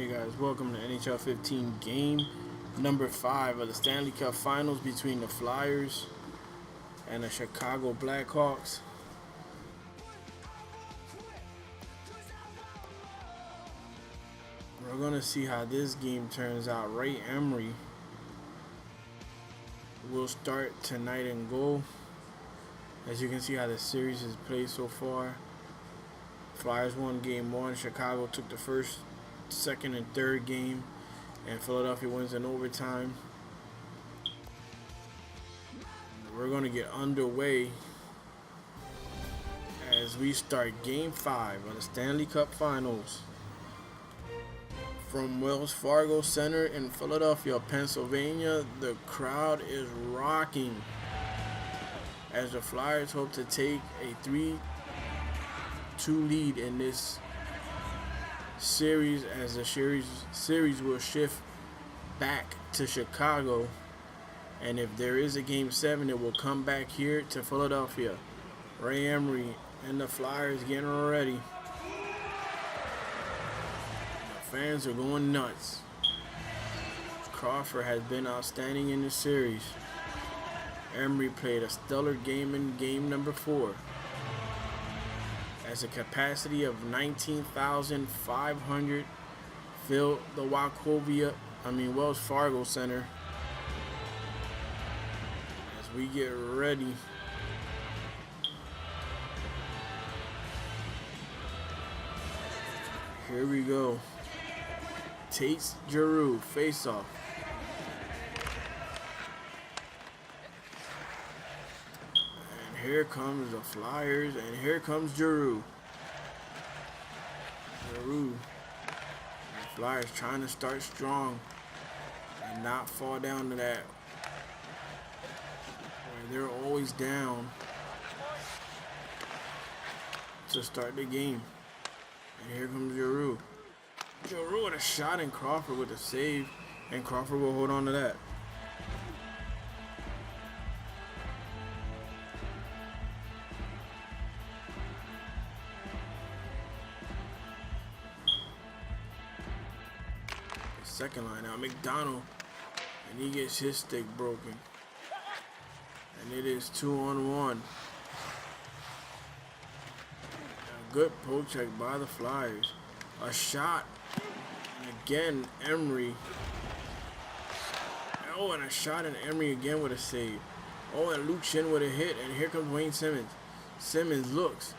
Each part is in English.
Hey guys, welcome to NHL 15 game number 5 of the Stanley Cup Finals between the Flyers and the Chicago BlackHawks. We're going to see how this game turns out. Ray Emery will start tonight and goal. As you can see how the series is played so far. Flyers won game 1. Chicago took the first, second, and third game, and Philadelphia wins in overtime. We're going to get underway as we start game 5 of the Stanley Cup Finals from Wells Fargo Center in Philadelphia, Pennsylvania. The crowd is rocking as the Flyers hope to take a 3-2 lead in this series, as the series will shift back to Chicago, and if there is a game 7, it will come back here to Philadelphia. Ray Emery and the Flyers getting ready. The fans are going nuts. Crawford has been outstanding in this series. Emery played a stellar game in game number 4. As a capacity of 19,500 filled the Wells Fargo Center. As we get ready. Here we go. Tates Giroux face off. Here comes the Flyers, and here comes Giroux. The Flyers trying to start strong and not fall down to that where they're always down to start the game. And here comes Giroux. Giroux with a shot, and Crawford with a save, and Crawford will hold on to that. Second line out, McDonald, and he gets his stick broken, and it is 2-on-1. A good poke check by the Flyers, a shot, and again Emery. Oh, and a shot, and Emery again with a save. Oh, and Luke Shin with a hit, and here comes Wayne Simmons. Simmons looks,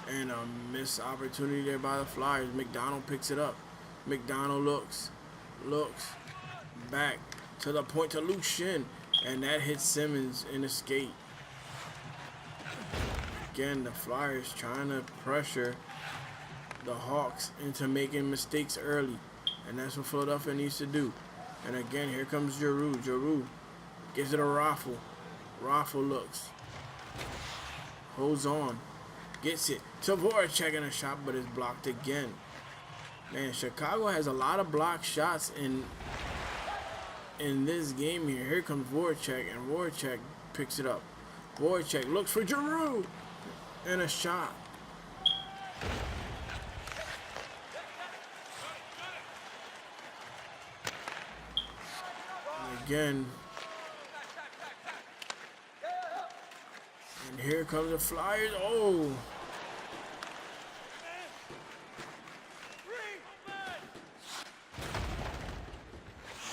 and a missed opportunity there by the Flyers. McDonald picks it up. McDonald looks back to the point to Luke Shin, and that hits Simmons in the skate. Again, the Flyers trying to pressure the Hawks into making mistakes early, and that's what Philadelphia needs to do. And again, here comes Giroux. Giroux gives it a Raffle. Raffle looks, holds on, gets it to Voracek, and a shot, but it's blocked again. Man, Chicago has a lot of blocked shots in this game here. Here comes Voracek, and Voracek picks it up. Voracek looks for Giroux, and a shot. And again. And here comes the Flyers. Oh!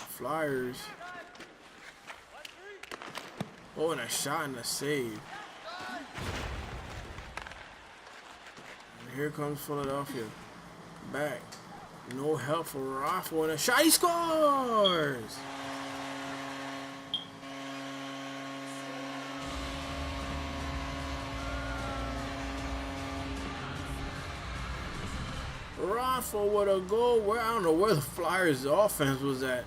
Flyers. Oh, and a shot and a save. And here comes Philadelphia. Back. No help for Raffle, and a shot. He scores! Raffle with a goal. I don't know where the Flyers' offense was at.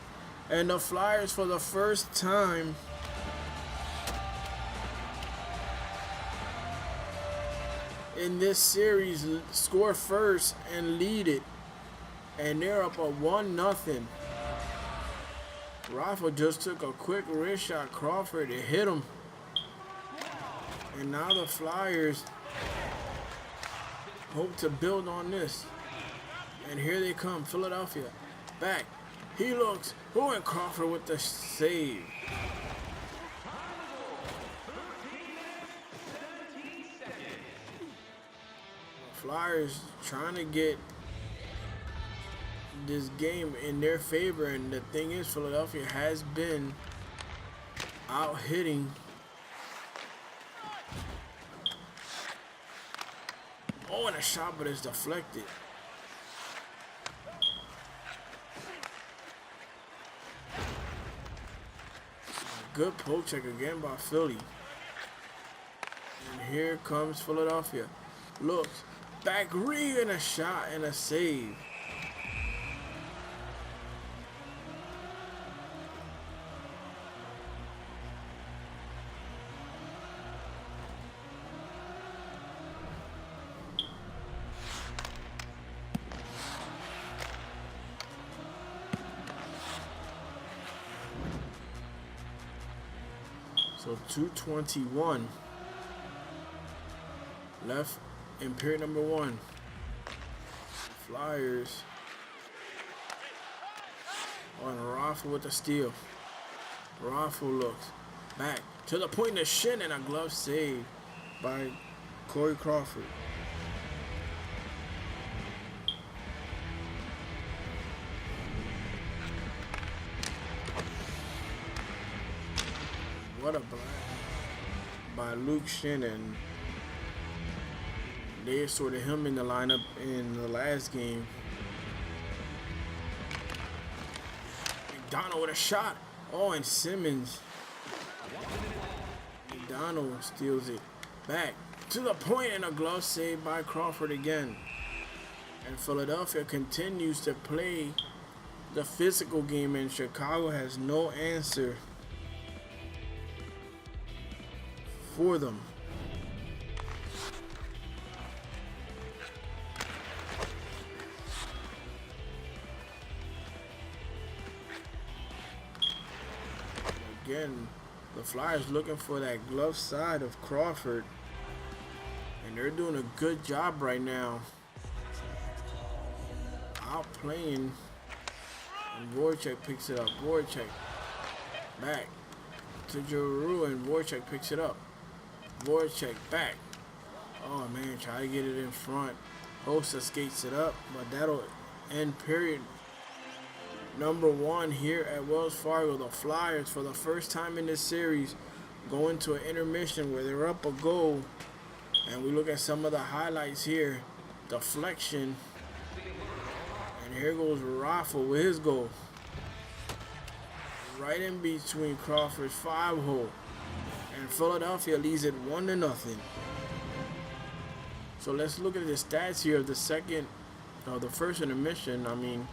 And the Flyers, for the first time in this series, score first and lead it. And they're up a 1-0. Raffle just took a quick wrist shot. Crawford, it hit him. And now the Flyers hope to build on this. And here they come, Philadelphia. Back. He looks. Oh, and Crawford with the save. Flyers trying to get this game in their favor, and the thing is, Philadelphia has been out hitting. Oh, and a shot, but it's deflected. Good poke check again by Philly. And here comes Philadelphia. Looks. Back re and a shot and a save. So 2:21 left in period number 1. Flyers on Raffle with the steal. Raffle looks back to the point of shin and a glove save by Corey Crawford. What a block by Luke Shannon. They sorted him in the lineup in the last game. McDonald with a shot. Oh, and Simmons. McDonald steals it. Back to the point and a glove save by Crawford again. And Philadelphia continues to play the physical game, and Chicago has no answer for them. Again, the Flyers looking for that glove side of Crawford, and they're doing a good job right now outplaying. And Voracek picks it up. Voracek back to Giroux, and Voracek picks it up. Voracek back. Oh man, try to get it in front. Hossa skates it up, but that'll end period number 1 here at Wells Fargo. The Flyers, for the first time in this series, go into an intermission where they're up a goal. And we look at some of the highlights here. Deflection. And here goes Raffle with his goal. Right in between Crawford's 5-hole. And Philadelphia leads it 1-0. So let's look at the stats here of the first intermission. I mean,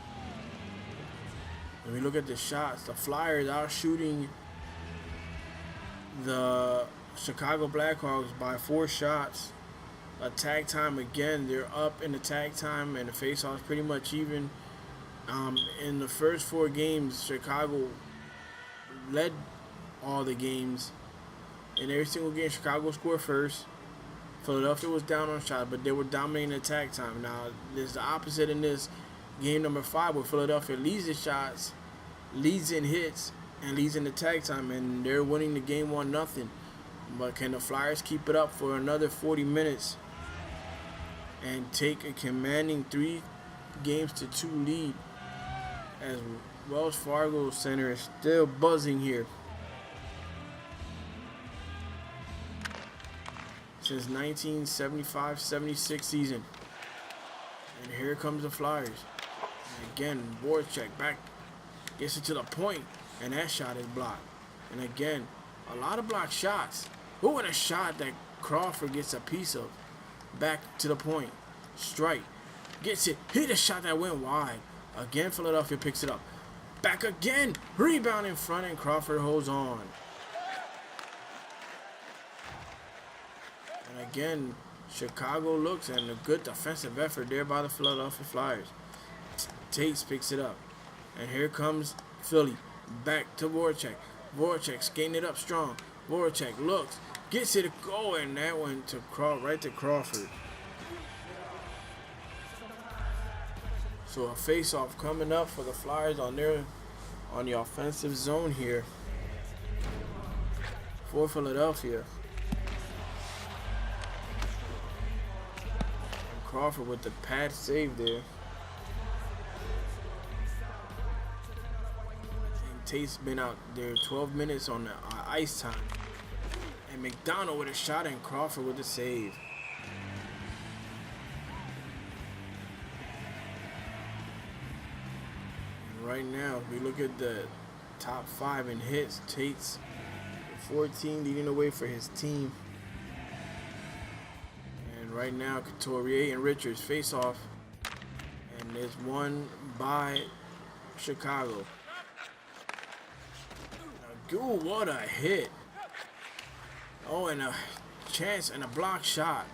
when we look at the shots, the Flyers out shooting the Chicago Blackhawks by 4 shots. Attack time, again, they're up in attack time, and the faceoff is pretty much even. In the first 4 games, Chicago led all the games. In every single game, Chicago scored first. Philadelphia was down on shot, but they were dominating attack time. Now, there's the opposite in this game number 5, where Philadelphia leads in shots, leads in hits, and leads in attack time, and they're winning the game 1-0. But can the Flyers keep it up for another 40 minutes and take a commanding 3-2 lead, as Wells Fargo Center is still buzzing here? Since 1975-76 season. And here comes the Flyers. And again, Voracek back, gets it to the point, and that shot is blocked. And again, a lot of blocked shots. Ooh, and a shot that Crawford gets a piece of. Back to the point. Strike. Gets it. Hit a shot that went wide. Again, Philadelphia picks it up. Back again. Rebound in front, and Crawford holds on. And again, Chicago looks, and a good defensive effort there by the Philadelphia Flyers. Tates picks it up. And here comes Philly. Back to Voracek. Voracek skating it up strong. Voracek looks, gets it to go, and that went to right to Crawford. So a face-off coming up for the Flyers on the offensive zone here for Philadelphia. And Crawford with the pad save there. And Tate's been out there 12 minutes on the ice time. And McDonald with a shot and Crawford with the save. Right now, if we look at the top 5 in hits, Tate's 14 leading the way for his team. And right now, Couturier and Richards face off. And there's one by Chicago. Now, what a hit. Oh, and a chance and a block shot.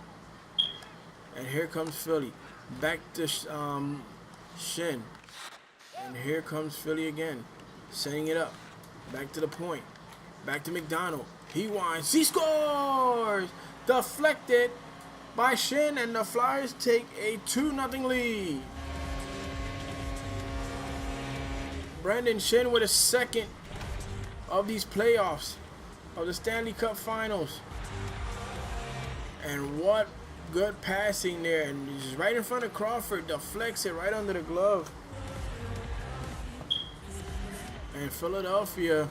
And here comes Philly. Back to Shin. And here comes Philly again, setting it up. Back to the point. Back to McDonald. He winds. He scores! Deflected by Shin, and the Flyers take a 2-0 lead. Brandon Shin with a second of these playoffs of the Stanley Cup Finals. And what good passing there. And he's right in front of Crawford. Deflects it right under the glove. And Philadelphia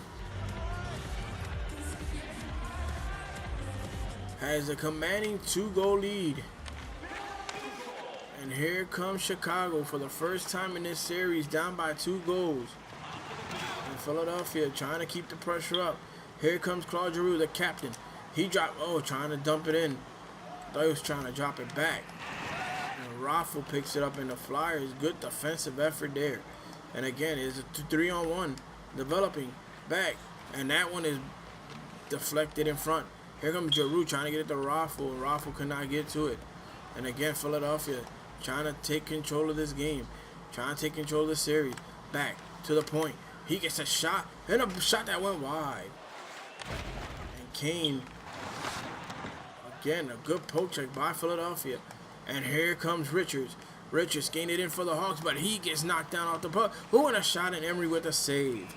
has a commanding 2-goal lead. And here comes Chicago for the first time in this series, down by 2 goals. And Philadelphia trying to keep the pressure up. Here comes Claude Giroux, the captain. He dropped, trying to dump it in. Thought he was trying to drop it back. And Raffle picks it up in the Flyers. Good defensive effort there. And again, it's a 3-on-1. Developing back, and that one is deflected in front. Here comes Giroux trying to get it to Raffle, and Raffle could not get to it. And again, Philadelphia trying to take control of this game, trying to take control of the series. Back to the point. He gets a shot, and a shot that went wide. And Kane, again, a good poke check by Philadelphia. And here comes Richards. Richards gained it in for the Hawks, but he gets knocked down off the puck. And a shot, and Emery with a save.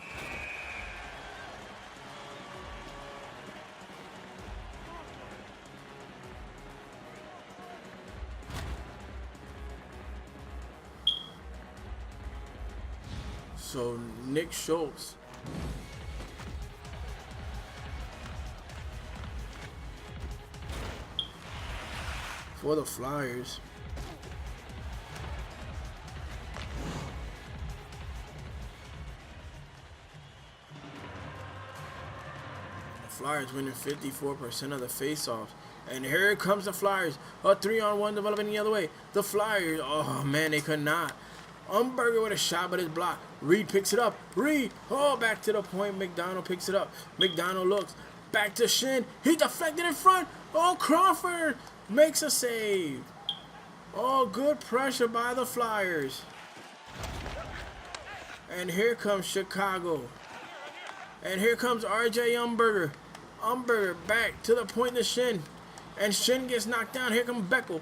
So Nick Schultz for the Flyers. Flyers winning 54% of the faceoffs. And here comes the Flyers. A 3-on-1 developing the other way. The Flyers, oh man, they could not. Umberger with a shot, but it's blocked. Reed picks it up. Reed, back to the point. McDonald picks it up. McDonald looks. Back to Shin. He deflected in front. Crawford makes a save. Good pressure by the Flyers. And here comes Chicago. And here comes R.J. Umberger. Umberger back to the point to Shin. And Shin gets knocked down. Here comes Beckel.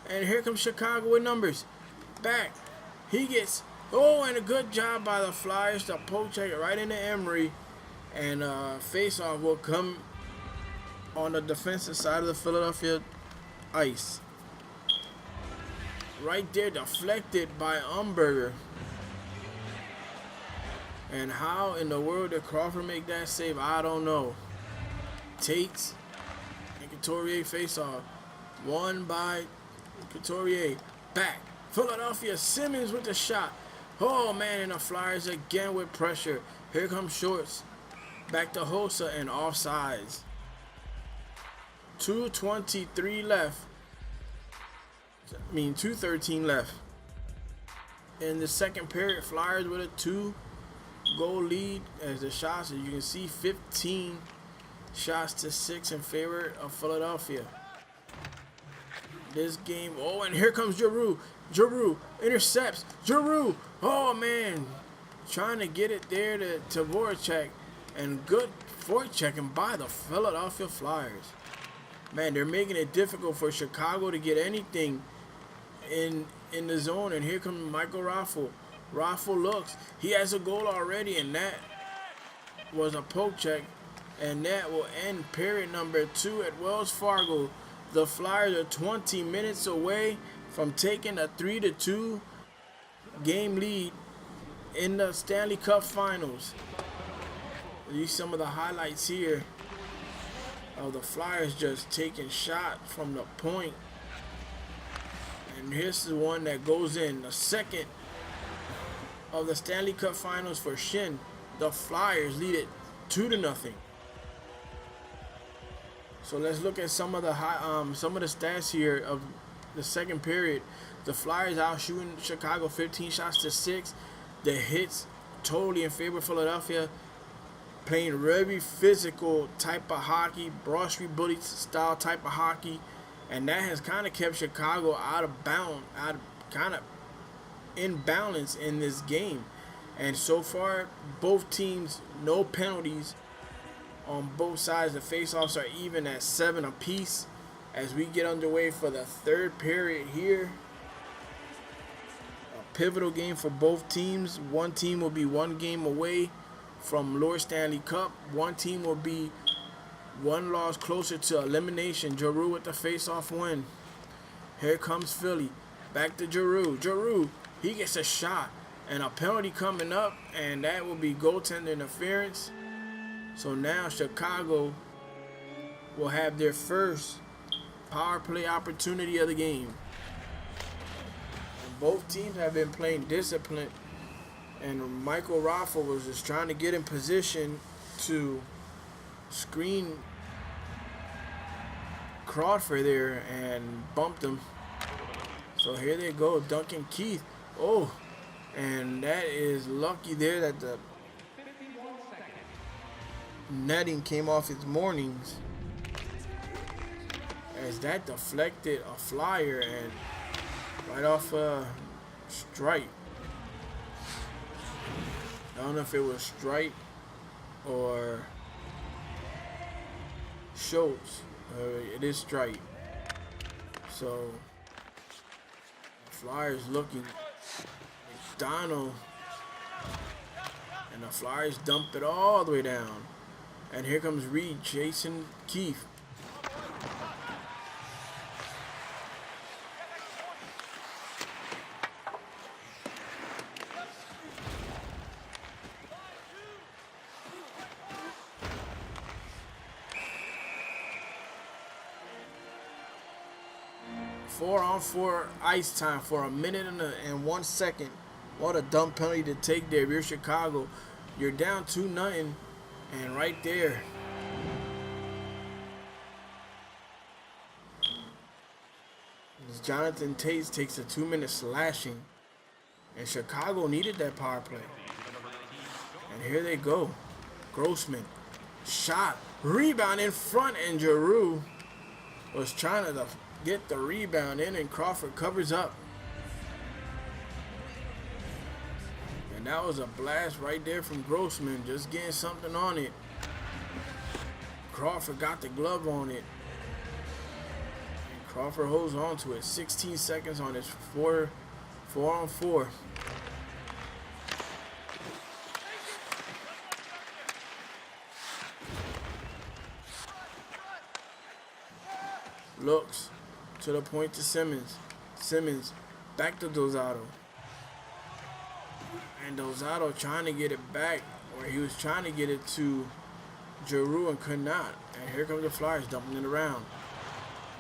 And here comes Chicago with numbers. Back. He gets... and a good job by the Flyers to poke check it right into Emery. And face-off will come on the defensive side of the Philadelphia ice. Right there, deflected by Umberger. And how in the world did Crawford make that save? I don't know. Tates and Couturier face off. Won by Couturier. Back. Philadelphia. Simmons with the shot. Man, and the Flyers again with pressure. Here comes Shorts. Back to Hossa and offsides. 2:23 left. 2:13 left. In the second period, Flyers with a 2-goal lead as the shots, as you can see, 15 shots to 6 in favor of Philadelphia. This game, and here comes Giroux. Giroux intercepts. Giroux, man, trying to get it there to Voracek, and good forechecking by the Philadelphia Flyers. Man, they're making it difficult for Chicago to get anything in in the zone, and here comes Michael Raffle. Raffle looks. He has a goal already, and that was a poke check. And that will end period number 2 at Wells Fargo. The Flyers are 20 minutes away from taking a 3-2 game lead in the Stanley Cup Finals. These some of the highlights here of the Flyers just taking shots from the point. And here's the one that goes in. The second of the Stanley Cup Finals for Shin. The Flyers lead it 2-0. So let's look at some of the stats here of the second period. The Flyers out shooting Chicago 15 shots to 6. The hits totally in favor of Philadelphia. Playing very physical type of hockey, Broad Street Bully style type of hockey, and that has kind of kept Chicago out of kind of in balance in this game. And so far, both teams, no penalties on both sides. The faceoffs are even at 7 apiece as we get underway for the third period here. A pivotal game for both teams. One team will be 1 game away from Lord Stanley Cup. One team will be 1 loss closer to elimination. Giroux with the face-off win. Here comes Philly. Back to Giroux. Giroux, he gets a shot and a penalty coming up, and that will be goaltender interference. So now Chicago will have their first power play opportunity of the game. And both teams have been playing disciplined, and Michael Raffle was just trying to get in position to screen Crawford there and bumped him. So here they go, Duncan Keith. Oh, and that is lucky there that the netting came off his moorings, as that deflected a Flyer and right off a stripe. I don't know if it was stripe or Schultz. It is stripe. So Flyers looking. McDonald, and the Flyers dump it all the way down. And here comes Reed chasing Keith. Four-on-four ice time for a minute and 1 second. What a dumb penalty to take there. If you're Chicago, you're down 2-0, and right there, Jonathan Tate takes a 2-minute slashing, and Chicago needed that power play. And here they go. Grossman, shot, rebound in front, and Giroux was trying to get the rebound in, and Crawford covers up. And that was a blast right there from Grossman, just getting something on it. Crawford got the glove on it. And Crawford holds on to it. 16 seconds on his 4-on-4. Looks to the point to Simmons. Simmons back to Dozado. And Dozado trying to get it back, or he was trying to get it to Giroux and could not. And here comes the Flyers dumping it around.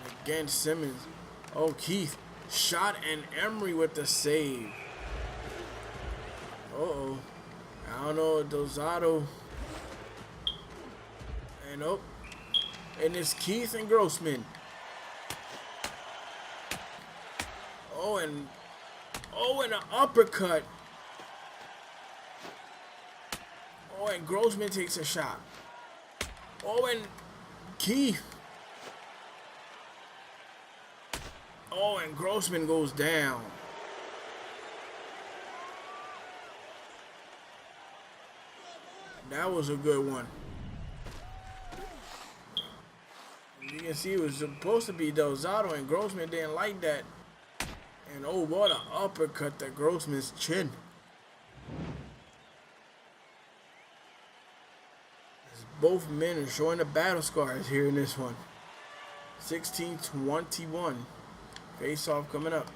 And again, Simmons. Oh, Keith. Shot, and Emery with the save. Uh-oh. I don't know, Dozado. And oh. And it's Keith and Grossman. Oh, and an uppercut. Oh, and Grossman takes a shot. Oh, and Keith. Oh, and Grossman goes down. That was a good one. You can see it was supposed to be Dozado, and Grossman didn't like that. And oh, what an uppercut to Grossman's chin. As both men are showing the battle scars here in this one. 16-21. Face off coming up.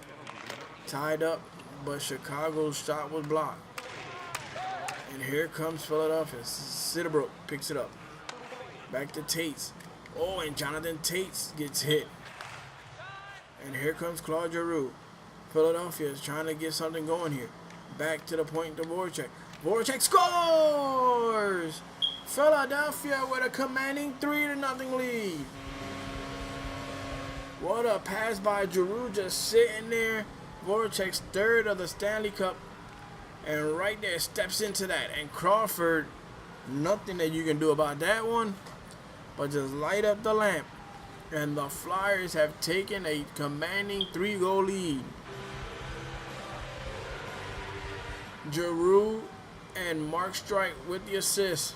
Tied up, but Chicago's shot was blocked. And here comes Philadelphia. Sidderbrook picks it up. Back to Tates. Oh, and Jonathan Tates gets hit. And here comes Claude Giroux. Philadelphia is trying to get something going here. Back to the point to Voracek. Voracek scores! Philadelphia with a commanding 3-0 lead. What a pass by Giroux, just sitting there. Voracek's third of the Stanley Cup. And right there steps into that. And Crawford, nothing that you can do about that one, but just light up the lamp. And the Flyers have taken a commanding 3-goal lead. Giroux and Mark Strike with the assist.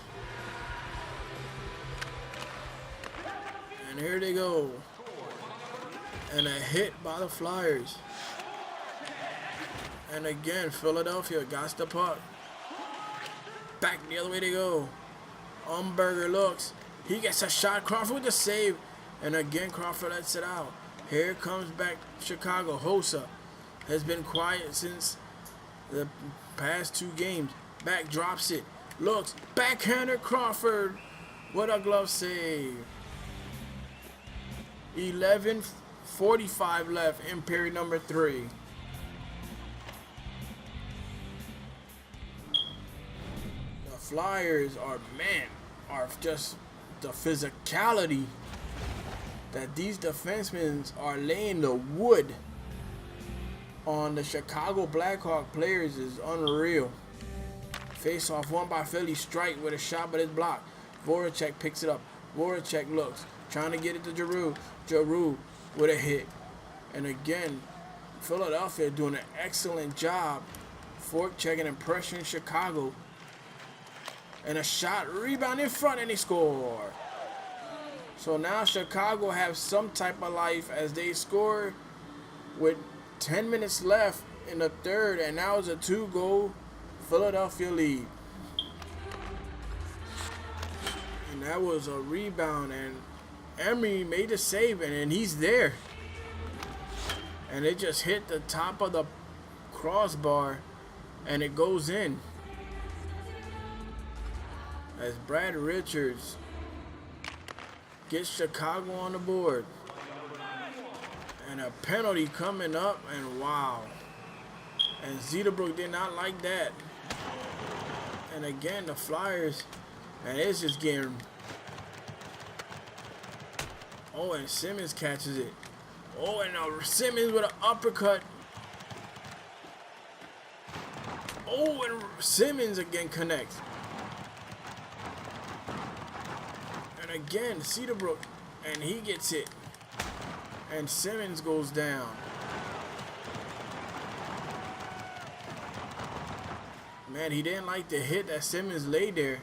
And here they go. And a hit by the Flyers. And again, Philadelphia got the puck. Back the other way they go. Umberger looks. He gets a shot. Crawford with the save. And again, Crawford lets it out. Here comes back Chicago. Hossa has been quiet since the past 2 games. Back drops it. Looks. Backhander Crawford. What a glove save. 11:45 left in period number 3. The Flyers are just the physicality that these defensemen are laying the wood on the Chicago BlackHawks players is unreal. Face off won by Philly. Strike with a shot, but it's blocked. Voracek picks it up. Voracek looks, trying to get it to Giroux. Giroux with a hit. And again, Philadelphia doing an excellent job fork checking and pressuring Chicago. And a shot, rebound in front, and they score. So now Chicago have some type of life as they score with 10 minutes left in the third, and now it's a 2-goal Philadelphia lead. And that was a rebound, and Emery made a save, and he's there. And it just hit the top of the crossbar, and it goes in. As Brad Richards gets Chicago on the board. And a penalty coming up, and wow. And Zederbrook did not like that. And again, the Flyers, and it's just getting... Oh, and Simmons catches it. Oh, and Simmons with an uppercut. Oh, and Simmons again connects. And again, Zederbrook, and he gets it. And Simmons goes down. Man, he didn't like the hit that Simmons laid there.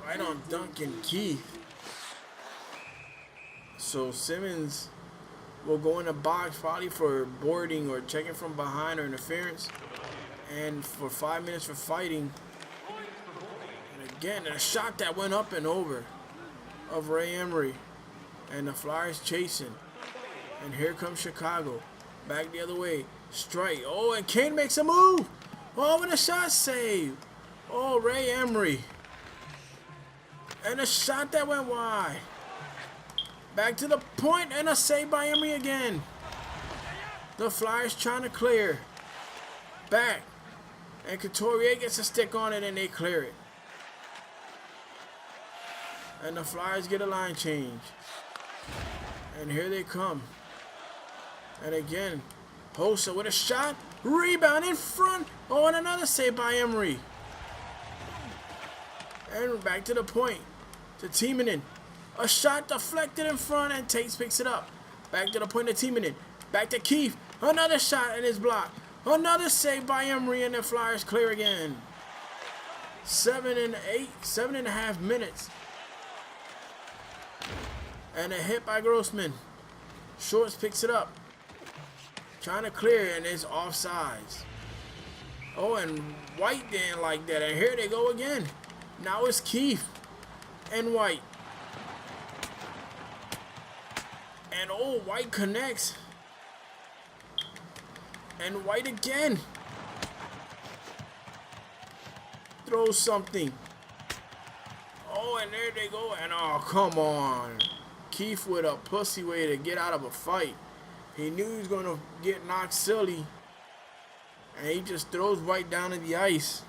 Right on Duncan Keith. So Simmons will go in the box probably for boarding or checking from behind or interference. And for 5 minutes for fighting. And again, a shot that went up and over of Ray Emery. And the Flyers chasing. And here comes Chicago. Back the other way. Strike. Oh, and Kane makes a move. Oh, and a shot save. Oh, Ray Emery. And a shot that went wide. Back to the point, and a save by Emery again. The Flyers trying to clear. Back. And Couturier gets a stick on it, and they clear it. And the Flyers get a line change. And here they come. And again, Hossa with a shot. Rebound in front. Oh, and another save by Emery. And back to the point. To Timonen. A shot deflected in front, and Tates picks it up. Back to the point of Timonen. Back to Keith. Another shot, and it's blocked. Another save by Emery, and the Flyers clear again. 7.5 minutes. And a hit by Grossman. Shorts picks it up. Trying to clear, and it's offsides. Oh, and White didn't like that. And here they go again. Now it's Keith and White. And oh, White connects. And White again. Throws something. Oh, and there they go. And oh, come on. Keith with a pussy way to get out of a fight. He knew he was going to get knocked silly. And he just throws White down in the ice.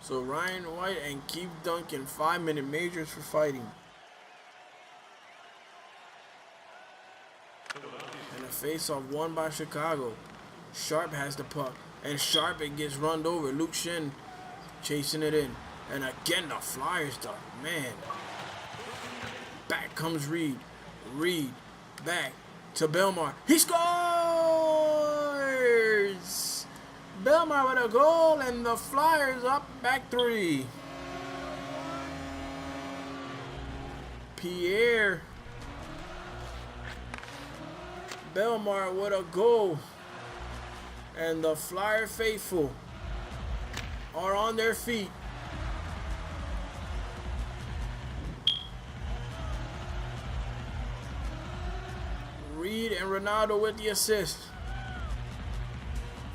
So Ryan White and Keith Duncan 5-minute majors for fighting. And a face-off won by Chicago. Sharp has the puck. And Sharp, it gets runned over. Luke Shin chasing it in. And again, the Flyers, man. Back comes Reed. Reed back to Belmar. He scores! Belmar with a goal, and the Flyers up back 3. Pierre Belmar with a goal. And the Flyer faithful are on their feet. Reed and Ronaldo with the assist.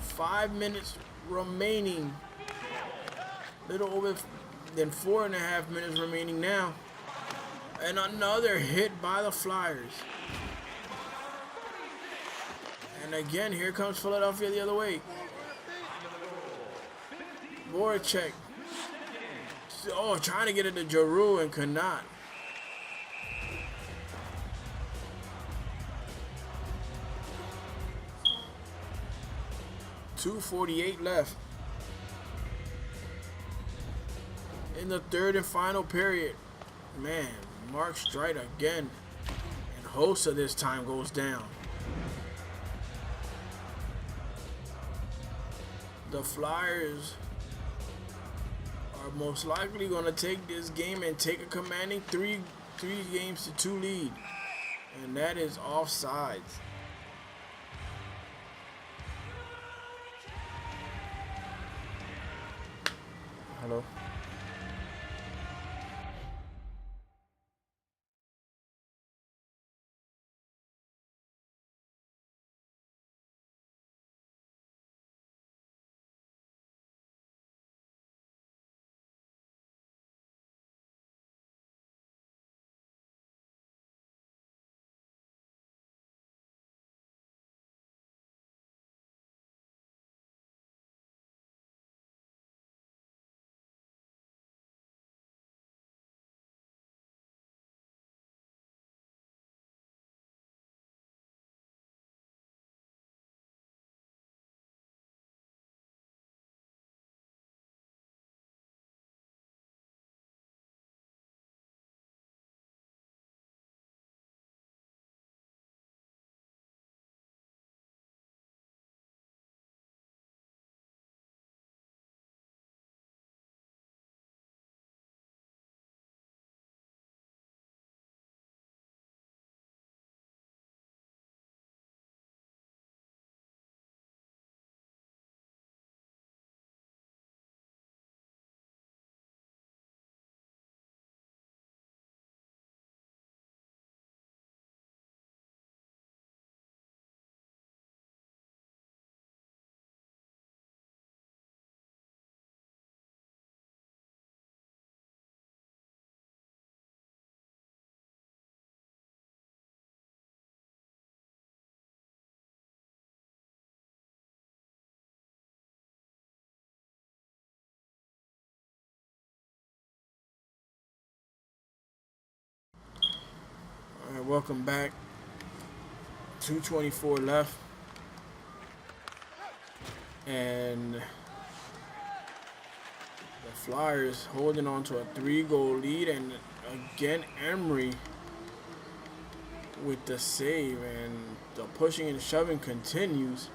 5 minutes remaining. Little over than 4.5 minutes remaining now. And another hit by the Flyers. And again, here comes Philadelphia the other way. Voracek. Oh, trying to get it to Giroux and could not. .248 left. In the third and final period. Man, Mark Streit again. And Hossa this time goes down. The Flyers are most likely going to take this game and take a commanding 3-2 lead. And that is offsides. Hello? All right, welcome back. 2:24 left. And the Flyers holding on to a 3-goal lead. And again, Emery with the save. And the pushing and shoving continues.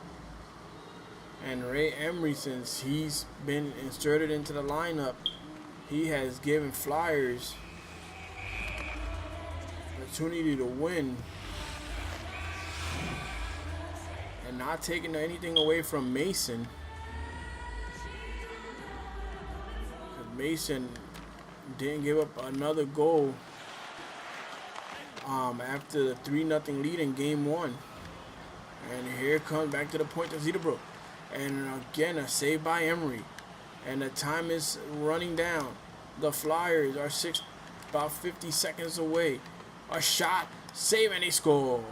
And Ray Emery, since he's been inserted into the lineup, he has given Flyers opportunity to win and not taking anything away from Mason. Mason didn't give up another goal after the 3-0 lead in game 1. And here comes back to the point of Zedebrook. And again, a save by Emery. And the time is running down. The Flyers are about 50 seconds away. A shot, save, and they score.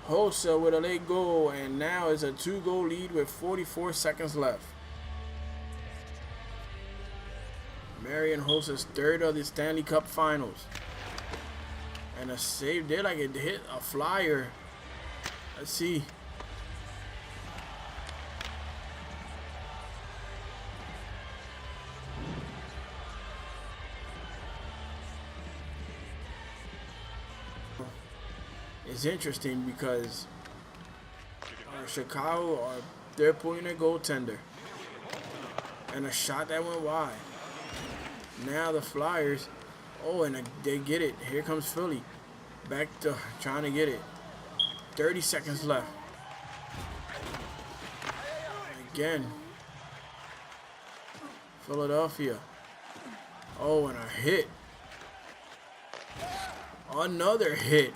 Hossa with a late goal, and now it's a 2-goal lead with 44 seconds left. Marian Hossa's third of the Stanley Cup Finals. And a save there like it hit a Flyer. Let's see. It's interesting because Chicago, they're pulling their goaltender. And a shot that went wide. Now the Flyers, and they get it. Here comes Philly. Back to trying to get it. 30 seconds left. Again. Philadelphia. Oh, and a hit. Another hit.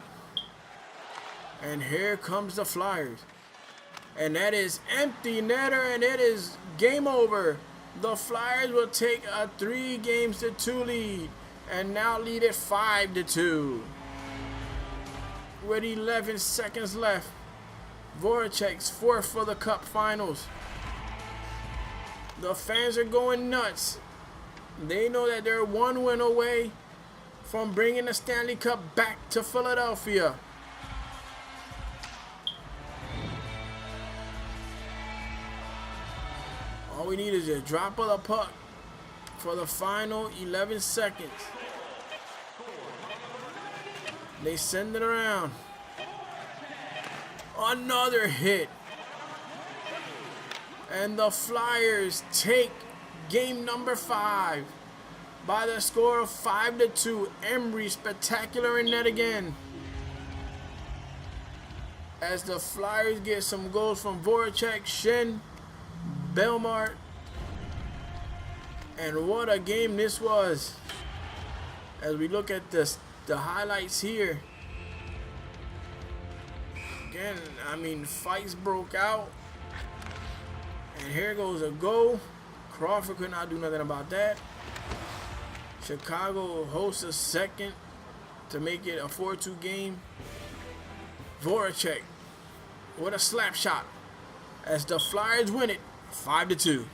And here comes the Flyers. And that is empty netter, and it is game over. The Flyers will take a 3-2 lead and now lead it 5-2. With 11 seconds left, Voracek's fourth for the Cup Finals. The fans are going nuts. They know that they're one win away from bringing the Stanley Cup back to Philadelphia. All we need is a drop of the puck for the final 11 seconds. They send it around. Another hit. And the Flyers take game number 5 by the score of 5-2. Emery spectacular in net again. As the Flyers get some goals from Voracek, Shen, Belmart, and what a game this was. As we look at the highlights here, again, fights broke out, and here goes a goal. Crawford could not do nothing about that. Chicago hosts a second to make it a 4-2 game. Voracek with a slap shot as the Flyers win it 5-2.